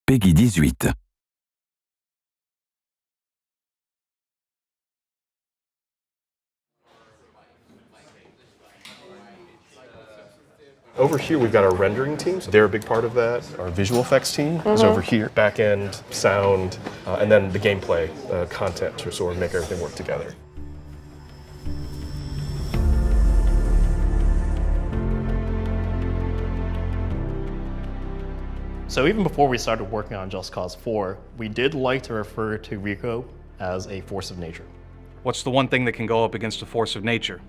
Peggy 18. Over here, we've got our rendering team. So they're a big part of that. Our visual effects team is over here. Back end, sound, and then the gameplay content to sort of make everything work together. So even before we started working on Just Cause 4, we did like to refer to Rico as a force of nature. What's the one thing that can go up against a force of nature?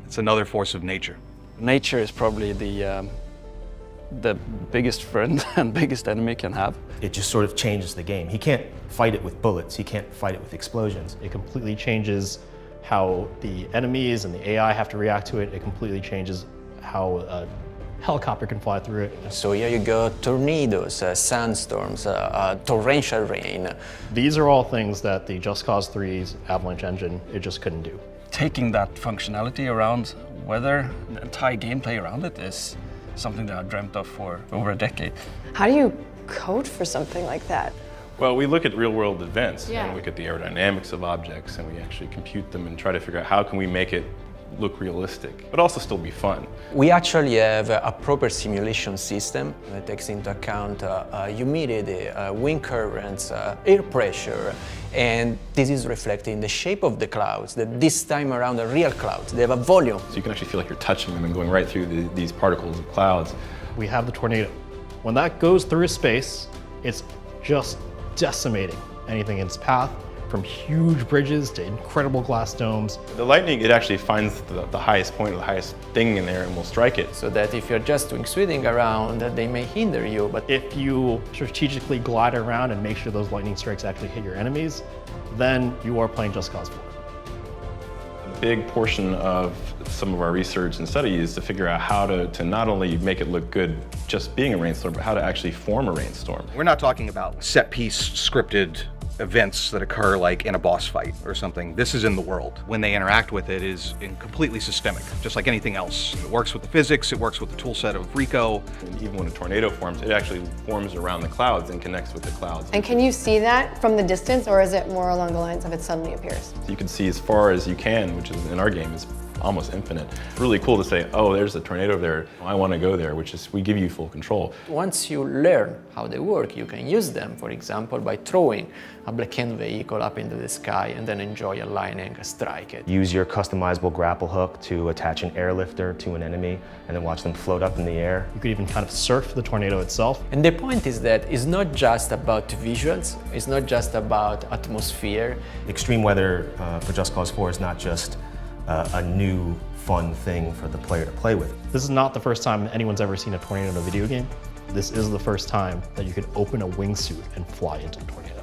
It's another force of nature. Nature is probably the biggest friend and biggest enemy can have. It just sort of changes the game. He can't fight it with bullets. He can't fight it with explosions. It completely changes how the enemies and the AI have to react to it. It completely changes how a helicopter can fly through it. So here you go, tornadoes, sandstorms, torrential rain. These are all things that the Just Cause 3's Avalanche engine, it just couldn't do. Taking that functionality around weather, the entire gameplay around it is something that I've dreamt of for over a decade. How do you code for something like that? Well, we look at real-world events Yeah. and look at the aerodynamics of objects, and we actually compute them and try to figure out how can we make it look realistic, but also still be fun. We actually have a proper simulation system that takes into account humidity, wind currents, air pressure, and this is reflected in the shape of the clouds, that this time around are real clouds. They have a volume. So you can actually feel like you're touching them and going right through these particles of clouds. We have the tornado. When that goes through space, it's just decimating anything in its path, from huge bridges to incredible glass domes. The lightning, it actually finds the highest point, or the highest thing in there, and will strike it. So that if you're just doing swinging around, they may hinder you, but If you strategically glide around and make sure those lightning strikes actually hit your enemies, then you are playing Just Cause 4. A big portion of some of our research and study is to figure out how to not only make it look good just being a rainstorm, but how to actually form a rainstorm. We're not talking about set-piece scripted events that occur like in a boss fight or something. This is in the world. When they interact with it is completely systemic, just like anything else. It works with the physics, it works with the tool set of Rico. And even when a tornado forms, it actually forms around the clouds and connects with the clouds. And can you see that from the distance, or is it more along the lines of it suddenly appears? You can see as far as you can, which is in our game is almost infinite. Really cool to say, oh, there's a tornado there. I want to go there, which is, we give you full control. once you learn how they work, you can use them, for example, by throwing a black-hand vehicle up into the sky and then enjoy a lightning strike it. Use your customizable grapple hook to attach an airlifter to an enemy and then watch them float up in the air. You could even kind of surf the tornado itself. And the point is that it's not just about visuals, it's not just about atmosphere. Extreme weather for Just Cause 4 is not just a new fun thing for the player to play with. This is not the first time anyone's ever seen a tornado in a video game. This is the first time that you can open a wingsuit and fly into a tornado.